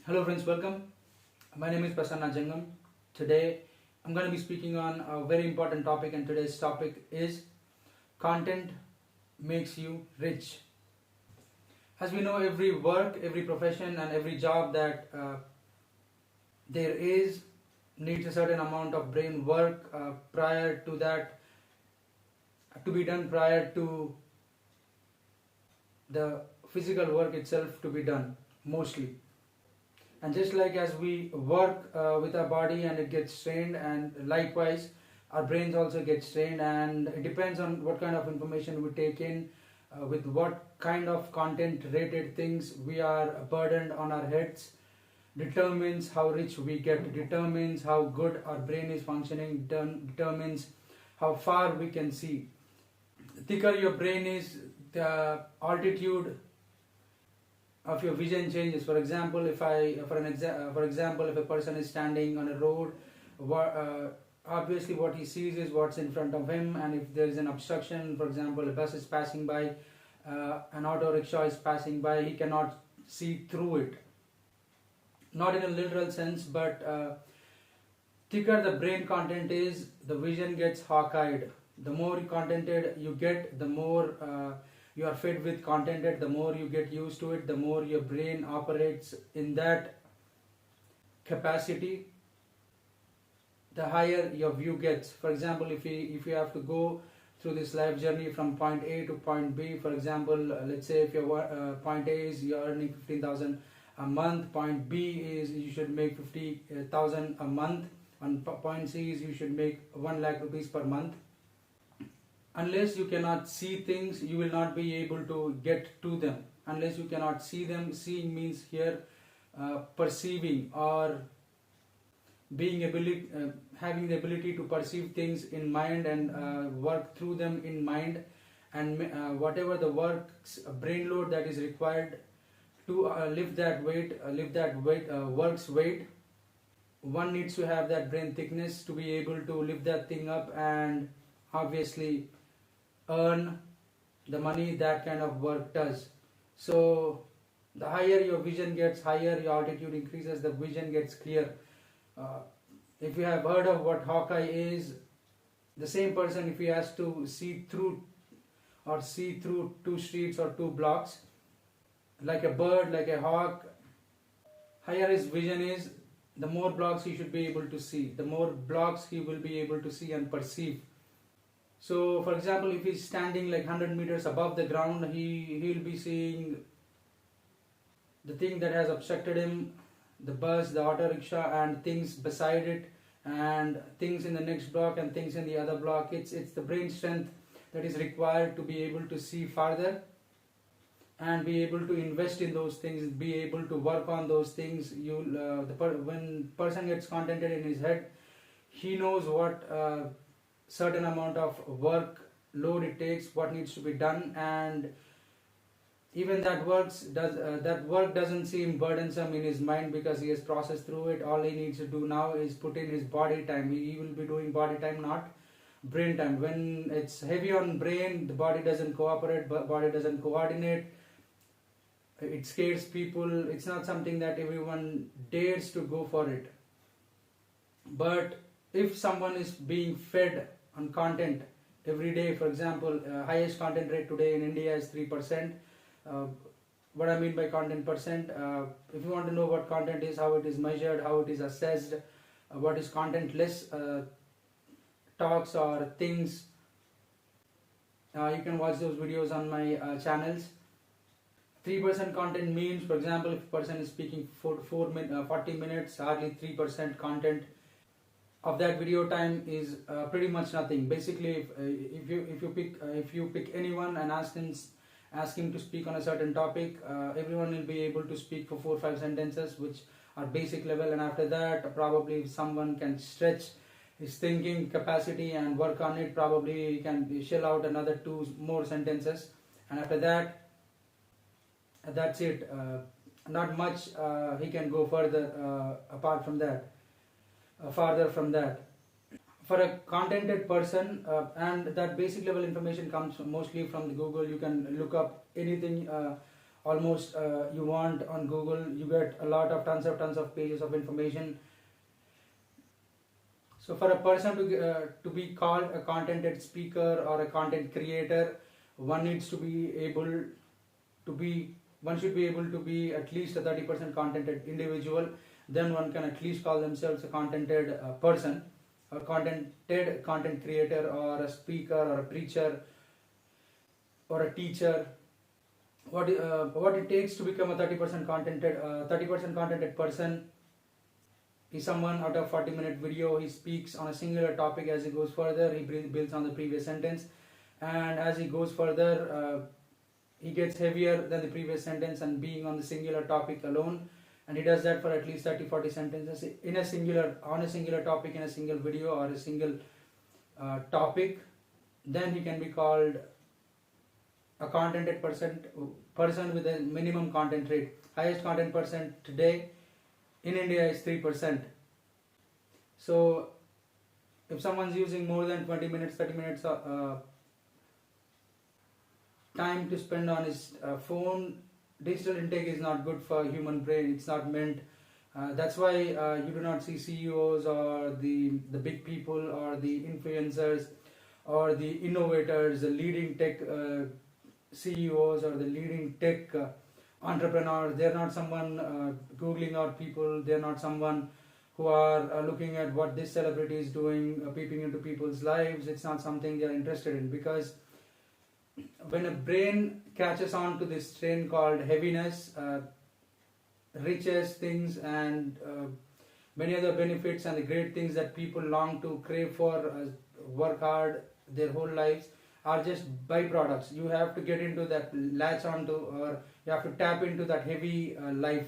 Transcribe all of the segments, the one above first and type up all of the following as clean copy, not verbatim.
Hello friends, welcome. My name is Prasanna Jangam. Today I'm going to be speaking on a very important topic, and today's topic is content makes you rich. As we know, every work, every profession and every job that there is needs a certain amount of brain work prior to that to be done prior to the physical work itself to be done mostly. And just like as we work with our body and it gets strained, and likewise our brains also get strained, and it depends on what kind of information we take in, with what kind of content rated things we are burdened on our heads, determines how rich we get, determines how good our brain is functioning, determines how far we can see. The thicker your brain is, the altitude of your vision changes. For example, for example, if a person is standing on a road, obviously what he sees is what's in front of him, and if there is an obstruction, for example, a bus is passing by, an auto rickshaw is passing by, he cannot see through it. Not in a literal sense, but thicker the brain content is, the vision gets hawk-eyed. The more contented you get, the more you are fed with contented, the more you get used to it, the more your brain operates in that capacity, the higher your view gets. For example, if you have to go through this life journey from point A to point B, for example, let's say if your point A is you're earning 15,000 a month, point B is you should make 50,000 a month, and point C is you should make 1 lakh rupees per month. Unless you cannot see things, you will not be able to get to them. Unless you cannot see them, seeing means here perceiving, or having the ability to perceive things in mind and work through them in mind, and whatever the brain load that is required to lift that work's weight, one needs to have that brain thickness to be able to lift that thing up and obviously earn the money that kind of work does. So the higher your vision gets, higher your altitude increases, the vision gets clear. If you have heard of what Hawkeye is, the same person, if he has to see through 2 streets or 2 blocks, like a bird, like a hawk, higher his vision is, the more blocks he should be able to see, the more blocks he will be able to see and perceive. So for example, if he's standing like 100 meters above the ground, he'll be seeing the thing that has obstructed him, the bus, the auto rickshaw, and things beside it, and things in the next block and things in the other block. It's the brain strength that is required to be able to see farther and be able to invest in those things, be able to work on those things. When person gets contented in his head, he knows what certain amount of work load it takes, what needs to be done, and even that work doesn't seem burdensome in his mind because he has processed through it. All he needs to do now is put in his body time. He will be doing body time, not brain time. When it's heavy on brain, the body doesn't cooperate, body doesn't coordinate, it scares people. It's not something that everyone dares to go for it. But if someone is being fed on content every day, for example, highest content rate today in India is 3%. What I mean by content percent, if you want to know what content is, how it is measured, how it is assessed, what is contentless talks or things, you can watch those videos on my channels. 3% content means, for example, if a person is speaking for 40 minutes, hardly 3% content of that video time is pretty much nothing. Basically, if you pick anyone and ask him to speak on a certain topic, everyone will be able to speak for 4 or 5 sentences, which are basic level, and after that probably if someone can stretch his thinking capacity and work on it, probably he can shell out another 2 more sentences, and after that, that's it. Not much he can go further apart from that, farther from that. For a contented person, and that basic level information comes mostly from the Google. You can look up anything almost you want on Google. You get a lot of tons of pages of information. So for a person to be called a contented speaker or a content creator, one needs to be able to be one should be able to be at least a 30% contented individual. Then one can at least call themselves a contented person, a contented content creator, or a speaker, or a preacher, or a teacher. What it takes to become a 30% contented person is someone out of 40-minute video, he speaks on a singular topic. As he goes further, he builds on the previous sentence, and as he goes further, he gets heavier than the previous sentence and being on the singular topic alone, and he does that for at least 30-40 sentences on a singular topic, in a single video or a single topic. Then he can be called a contented person with a minimum content rate. Highest content percent today in India is 3%. So if someone's using more than 20 minutes, 30 minutes time to spend on his phone, digital intake is not good for human brain. It's not meant. That's why you do not see CEOs or the big people or the influencers or the innovators, the leading tech CEOs or the leading tech entrepreneurs. They're not someone googling out people. They're not someone who are looking at what this celebrity is doing, peeping into people's lives. It's not something they're interested in, because when a brain catches on to this train called heaviness, riches, things, and many other benefits and the great things that people long to crave for, work hard their whole lives, are just byproducts. You have to get into that, latch onto, or you have to tap into that heavy life.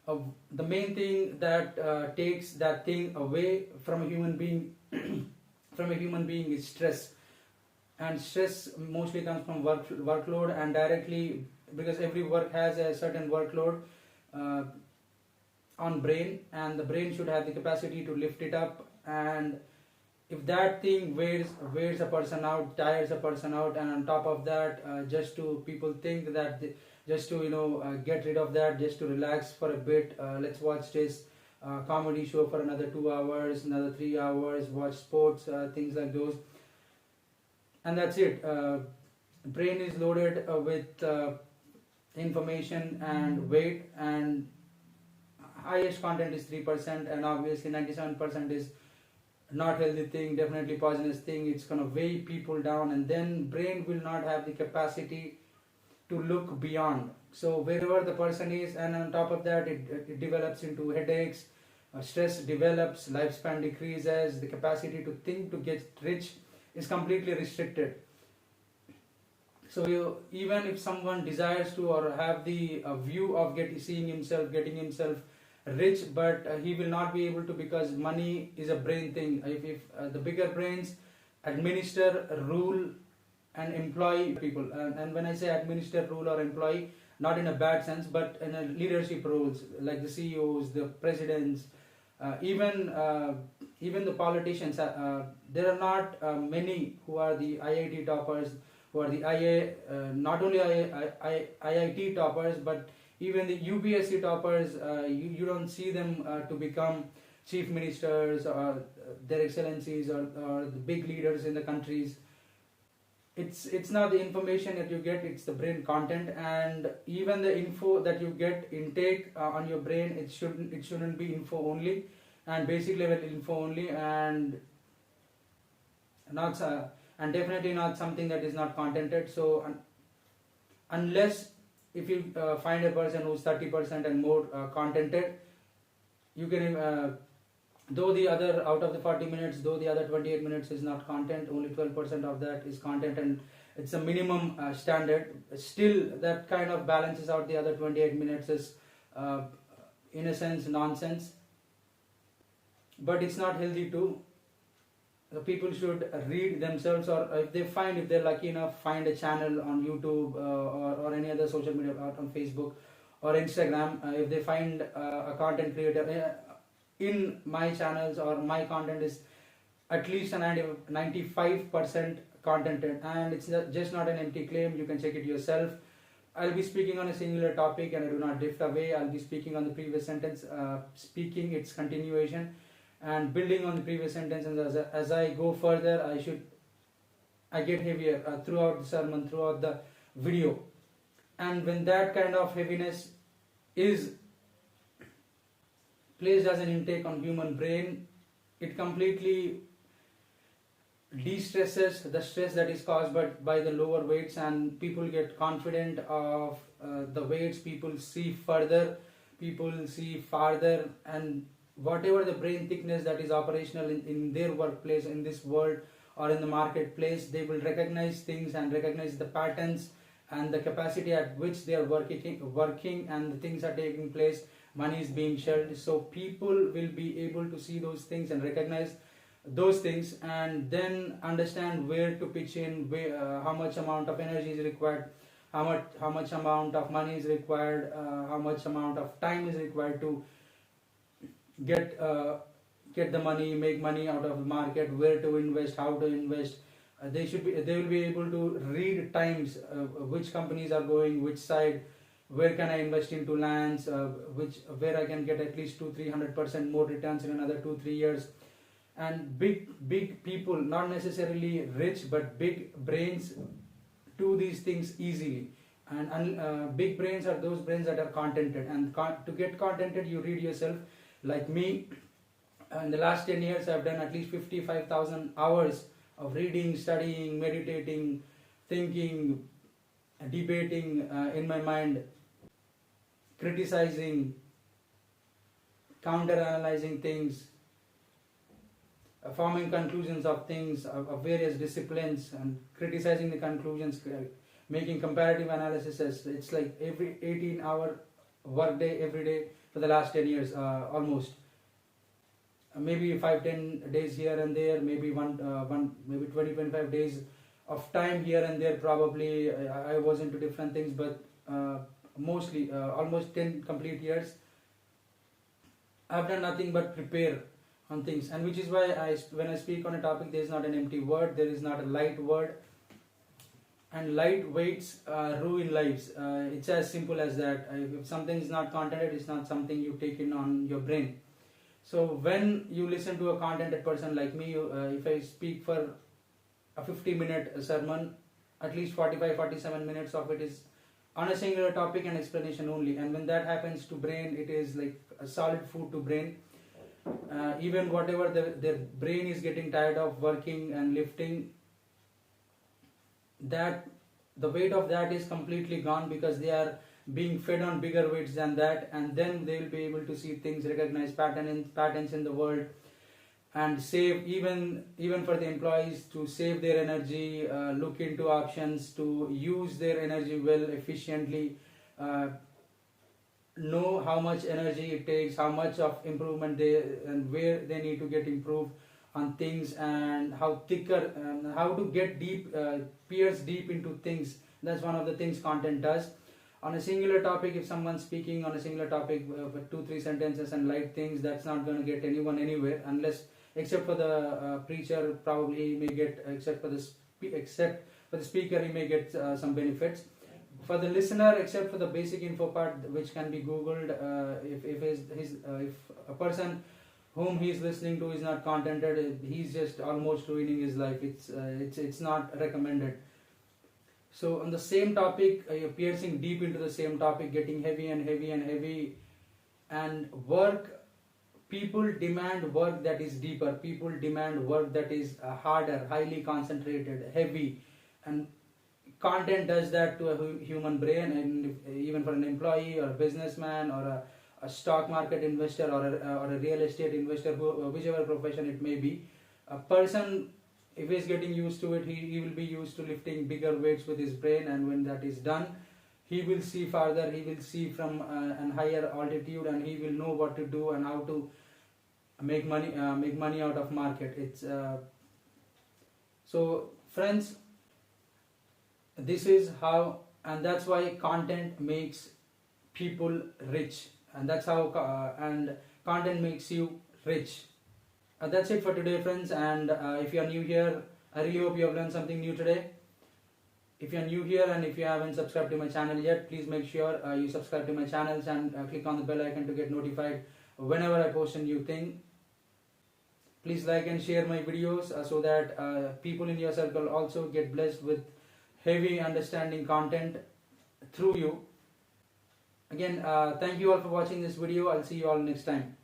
The main thing that takes that thing away from a human being is stress. And stress mostly comes from workload, and directly, because every work has a certain workload on brain, and the brain should have the capacity to lift it up. And if that thing wears a person out, tires a person out, and on top of that, people think that just to get rid of that, just to relax for a bit, let's watch this comedy show for another 2 hours, another 3 hours, watch sports, things like those, and that's it. Brain is loaded with information and weight, and highest content is 3%, and obviously 97% is not healthy thing, definitely poisonous thing. It's going to weigh people down, and then brain will not have the capacity to look beyond. So wherever the person is, and on top of that, it develops into headaches, stress develops, lifespan decreases, the capacity to think, to get rich is completely restricted. So even if someone desires to, or have the view of getting himself rich, but he will not be able to, because money is a brain thing. If the bigger brains administer, rule, and employ people, and when I say administer, rule, or employ, not in a bad sense, but in a leadership roles, like the CEOs, the presidents, even the politicians. There are not many who are the IIT toppers, who are the not only IIT toppers, but even the UPSC toppers. You don't see them to become chief ministers or their excellencies, or the big leaders in the countries. It's not the information that you get, it's the brain content. And even the info that you get intake on your brain, it shouldn't be info only, and basic level info only, and not and definitely not something that is not contented. So unless if you find a person who's 30% and more contented, you can though the other, out of the 40 minutes, though the other 28 minutes is not content, only 12% of that is content, and it's a minimum standard. Still, that kind of balances out the other 28 minutes is in a sense nonsense, but it's not healthy too. The people should read themselves, or if they're lucky enough, find a channel on YouTube or any other social media, on Facebook or Instagram. If they find a content creator, in my channels, or my content is at least a 95% contented, and it's just not an empty claim. You can check it yourself. I'll be speaking on a singular topic and I do not drift away. I'll be speaking on the previous sentence, speaking its continuation and building on the previous sentence. And as I go further, I get heavier throughout the sermon, throughout the video. And when that kind of heaviness is placed as an intake on human brain, it completely de-stresses the stress that is caused by the lower weights, and people get confident of the weights. People see further, people see farther, and whatever the brain thickness that is operational in their workplace, in this world or in the marketplace, they will recognize things and recognize the patterns and the capacity at which they are working and the things are taking place. Money is being shelled, so people will be able to see those things and recognize those things, and then understand where to pitch in, how much amount of energy is required, how much amount of money is required, how much amount of time is required to get the money, make money out of the market, where to invest, how to invest. They will be able to read times, which companies are going which side, where can I invest into lands, where I can get at least 200-300% more returns in another 2-3 years. And big people, not necessarily rich, but big brains do these things easily. And big brains are those brains that are contented, and to get contented you read yourself. Like me, in the last 10 years I've done at least 55,000 hours of reading, studying, meditating, thinking, debating in my mind, criticizing, counter analyzing things, forming conclusions of things of various disciplines, and criticizing the conclusions, making comparative analysis. It's like every 18-hour work day every day for the last 10 years almost. Maybe 5-10 days here and there, maybe maybe 20-25 days of time here and there. Probably I was into different things, but mostly almost 10 complete years I've done nothing but prepare on things. And which is why when I speak on a topic, there is not an empty word, there is not a light word. And light weights ruin lives. It's as simple as that. If something is not contented, it's not something you take in on your brain. So when you listen to a contented person like me, if I speak for a 50-minute sermon, at least 45-47 minutes of it is on a singular topic and explanation only. And when that happens to brain, it is like a solid food to brain. Even whatever their brain is getting tired of working and lifting, that the weight of that is completely gone, because they are being fed on bigger weights than that. And then they will be able to see things, recognize patterns in the world, and save, even for the employees, to save their energy, look into options to use their energy well, efficiently, know how much energy it takes, how much of improvement and where they need to get improved on things, and how to get deep, pierce deep into things. That's one of the things content does. On a singular topic, if someone's speaking on a singular topic with 2-3 sentences and light things, that's not going to get anyone anywhere, except for the preacher. Probably he may get, except for the speaker, he may get some benefits. For the listener, except for the basic info part, which can be googled, if a person whom he is listening to is not contented, he's just almost ruining his life. It's not recommended. So on the same topic, you're piercing deep into the same topic, getting heavy and heavy and heavy. And people demand work that is deeper. People demand work that is harder, highly concentrated, heavy. And content does that to a human brain. And even for an employee or a businessman or a stock market investor or a real estate investor, whichever profession it may be, a person, if he's getting used to it, he will be used to lifting bigger weights with his brain. And when that is done, he will see farther, he will see from an higher altitude, and he will know what to do and how to make money out of market. It's so friends, this is how, and that's why content makes people rich, and that's how and content makes you rich. That's it for today, friends. And if you are new here, I really hope you have learned something new today. If you are new here and if you haven't subscribed to my channel yet, please make sure you subscribe to my channels and click on the bell icon to get notified whenever I post a new thing. Please like and share my videos so that people in your circle also get blessed with heavy understanding content through you. Again, thank you all for watching this video. I'll see you all next time.